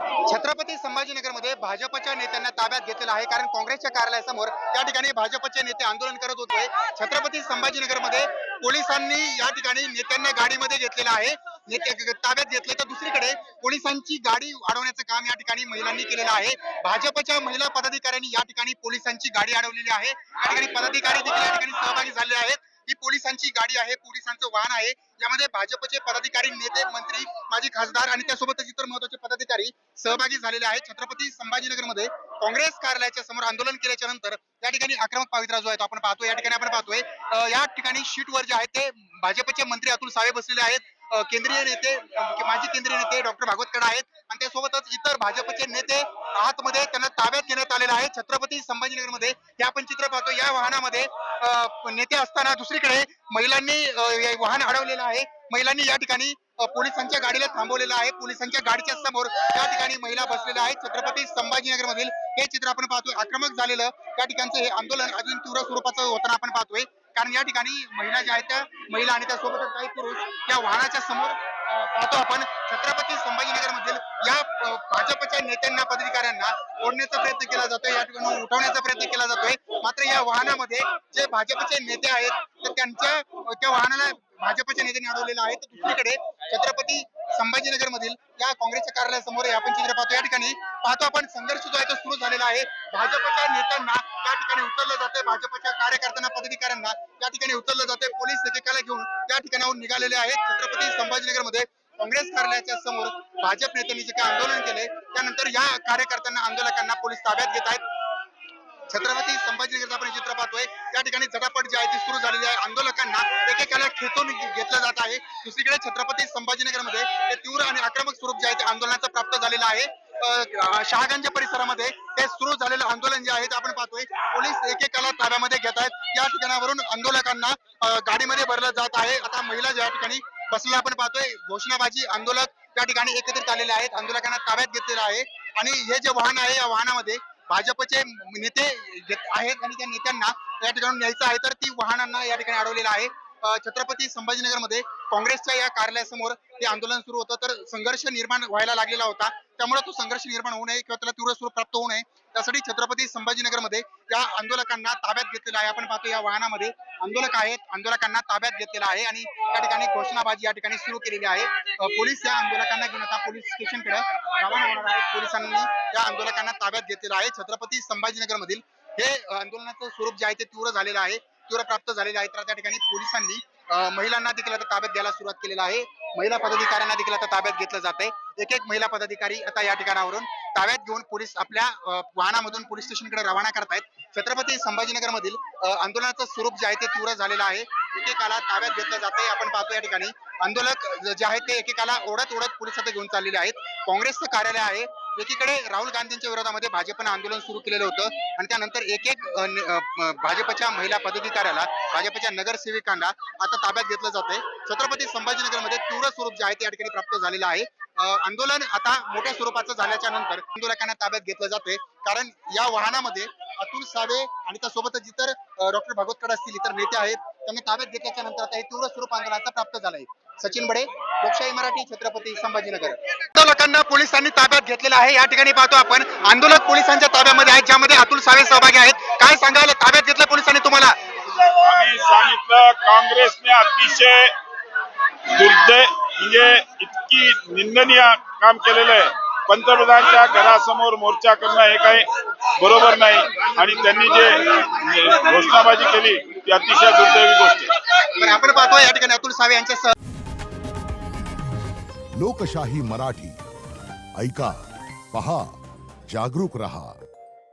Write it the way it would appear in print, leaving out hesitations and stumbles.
छत्रपती संभाजीनगरमध्ये भाजपच्या नेत्यांना ताब्यात घेतलेलं आहे, कारण काँग्रेसच्या कार्यालयासमोर त्या ठिकाणी भाजपचे नेते आंदोलन करत होते. छत्रपती संभाजीनगरमध्ये पोलिसांनी या ठिकाणी नेत्यांना गाडीमध्ये घेतलेलं आहे. नेते ताब्यात घेतले, तर दुसरीकडे पोलिसांची गाडी अडवण्याचं काम या ठिकाणी महिलांनी केलेलं आहे. भाजपच्या महिला पदाधिकाऱ्यांनी या ठिकाणी पोलिसांची गाडी अडवलेली आहे. या ठिकाणी पदाधिकारी देखील या ठिकाणी सहभागी झालेले आहेत. ही पोलिसांची गाडी आहे, पोलिसांचं वाहन आहे. यामध्ये भाजपचे पदाधिकारी, नेते, मंत्री, माजी खासदार आणि त्यासोबतच इतर महत्त्वाचे पदाधिकारी सहभागी झालेले आहेत. छत्रपती संभाजीनगरमध्ये काँग्रेस कार्यालयाच्या समोर आंदोलन केल्याच्या नंतर या ठिकाणी आक्रमक पवित्रा जो आहे तो आपण पाहतोय. या ठिकाणी आपण पाहतोय या ठिकाणी शीटवर जे आहे ते भाजपचे मंत्री अतुल सावे बसलेले आहेत. केंद्रीय नेते, माजी केंद्रीय नेते डॉक्टर भागवत कराड आहेत आणि त्यासोबतच इतर भाजपचे नेते आतमध्ये त्यांना ताब्यात घेण्यात आलेलं आहे. छत्रपती संभाजीनगरमध्ये हे आपण चित्र पाहतो. या वाहनामध्ये नेते असताना दुसरीकडे महिलांनी वाहन अडवलेलं आहे. महिलांनी या ठिकाणी पोलिसांच्या गाडीला थांबवलेलं आहे. पोलिसांच्या गाडीच्या समोर या ठिकाणी महिला बसलेल्या आहेत. छत्रपती संभाजीनगर मधील हे चित्र आपण पाहतोय. आक्रमक झालेलं त्या ठिकाणचं हे आंदोलन अजून तीव्र स्वरूपाचं होताना आपण पाहतोय, कारण या ठिकाणी महिला ज्या आहेत त्या महिला आणि त्यासोबतच काही पुरुष या वाहनाच्या समोर पाहतो आपण. छत्रपती संभाजीनगर मधील या भाजपच्या नेत्यांना, पदाधिकाऱ्यांना ओढण्याचा प्रयत्न केला जातोय, या ठिकाणी उठवण्याचा प्रयत्न केला जातोय. मात्र या वाहनामध्ये जे भाजपचे नेते आहेत तर त्यांच्या त्या वाहनाला भाजपच्या नेत्यांनी अडवलेलं आहे. तर दुसरीकडे छत्रपती संभाजीनगर मधील या काँग्रेसच्या कार्यालयासमोर आपण चित्र पाहतो. या ठिकाणी पाहतो आपण संघर्ष जो आहे तो सुरू झालेला आहे. भाजपच्या नेत्यांना या ठिकाणी उचललं जातंय, भाजपच्या कार्यकर्त्यांना, पदाधिकाऱ्यांना या ठिकाणी उचललं जातंय. पोलीस एकेकाला घेऊन या ठिकाणाहून निघालेले आहेत. छत्रपती संभाजीनगरमध्ये काँग्रेस कार्यालयाच्या समोर भाजप नेत्यांनी जे काही आंदोलन केले त्यानंतर या कार्यकर्त्यांना, आंदोलकांना पोलीस ताब्यात घेत आहेत. छत्रपती संभाजीनगरचा आपण चित्र पाहतोय. या ठिकाणी झटापट जी आहे ती सुरू झालेली आहे. आंदोलकांना एकेकाला खेचून घेतलं जात आहे. दुसरीकडे छत्रपती संभाजीनगरमध्ये हे तीव्र आणि आक्रमक स्वरूप जे आहे ते आंदोलनाचं प्राप्त झालेलं आहे. शहागंज परिसरामध्ये हे सुरू झालेलं आंदोलन जे आहे ते आपण पाहतोय. पोलीस एकेकाला ताब्यामध्ये घेत आहेत. या ठिकाणावरून आंदोलकांना गाडीमध्ये भरलं जात आहे. आता महिला ज्या ठिकाणी बसलेल्या आपण पाहतोय, घोषणाबाजी आंदोलक त्या ठिकाणी एकत्रित आलेले आहेत. आंदोलकांना ताब्यात घेतलेलं आहे आणि हे जे वाहन आहे या वाहनामध्ये भाजपचे नेते आहेत आणि त्या नेत्यांना या ठिकाणी न्यायचं आहे, तर ती वाहनांना या ठिकाणी अडवलेलं आहे. छत्रपती संभाजीनगरमध्ये काँग्रेसच्या या कार्यालयासमोर हे आंदोलन सुरू होतं, तर संघर्ष निर्माण व्हायला लागलेला होता. त्यामुळे तो संघर्ष निर्माण होऊ नये किंवा त्याला तीव्र स्वरूप प्राप्त होऊ नये त्यासाठी छत्रपती संभाजीनगरमध्ये या आंदोलकांना ताब्यात घेतलेलं आहे. आपण पाहतो या वाहनामध्ये आंदोलक आहेत, आंदोलकांना ताब्यात घेतलेलं आहे आणि त्या ठिकाणी घोषणाबाजी या ठिकाणी सुरू केलेली आहे. पोलीस या आंदोलकांना घेऊन आता पोलीस स्टेशनकडे रवाना होणार आहेत. पोलिसांनी या आंदोलकांना ताब्यात घेतलेलं आहे. छत्रपती संभाजीनगरमधील हे आंदोलनाचं स्वरूप जे आहे ते तीव्र झालेलं आहे, तीव्र प्राप्त झालेलं आहे. तर त्या ठिकाणी पोलिसांनी महिलांना देखील आता ताब्यात घ्यायला सुरुवात केलेला आहे. महिला पदाधिकाऱ्यांना देखील आता ताब्यात घेतलं जात आहे. एक एक महिला पदाधिकारी आता या ठिकाणावरून ताब्यात घेऊन पोलीस आपल्या वाहनामधून पोलीस स्टेशनकडे रवाना करतायत. छत्रपती संभाजीनगर मधील आंदोलनाचं स्वरूप जे आहे ते तीव्र झालेलं आहे. एकेकाला ताब्यात घेतलं जात आहे. आपण पाहतो या ठिकाणी आंदोलक जे आहेत ते एकेकाला ओढत ओढत पोलिसात घेऊन चाललेले आहेत. काँग्रेसचं कार्यालय आहे. एकीकडे राहुल गांधींच्या विरोधामध्ये भाजपनं आंदोलन सुरू केलेलं होतं आणि त्यानंतर एक एक भाजपच्या महिला पदाधिकाऱ्याला, भाजपच्या नगरसेविकांना आता ताब्यात घेतलं जातंय. छत्रपती संभाजीनगरमध्ये तीव्र स्वरूप जे आहे त्या ठिकाणी प्राप्त झालेलं आहे. आंदोलन आता मोठ्या स्वरूपाचं झाल्याच्या नंतर आंदोलकांना ताब्यात घेतलं जातंय, कारण या वाहनामध्ये अतुल सावे आणि त्यासोबतच इतर डॉक्टर भागवत कराड असतील, इतर नेते आहेत, त्यांनी ताब्यात घेतल्याच्या नंतर आता हे तीव्र स्वरूप आंदोलनाचा प्राप्त झालंय. सचिन बडे, लोकशाही मराठी, छत्रपती संभाजीनगर. आंदोलकांना पोलिसांनी ताब्यात घेतलेलं आहे. या ठिकाणी पाहतो आपण आंदोलक पोलिसांच्या ताब्यामध्ये आहेत, ज्यामध्ये अतुल सावे सहभागी आहेत. काय सांगाल, ताब्यात घेतलं पोलिसांनी तुम्हाला? आम्ही सांगितलं, काँग्रेसने अतिशय दुर्दैव म्हणजे इतकी निंदनीय काम केलेलं आहे. पंतप्रधानांच्या घरासमोर मोर्चा करणं हे काही बरोबर नाही आणि त्यांनी जे घोषणाबाजी केली ती अतिशय दुर्दैवी गोष्ट आहे. आपण पाहतो या ठिकाणी अतुल सावे यांच्या लोकशाही मराठी ऐका, पहा, जागरूक रहा.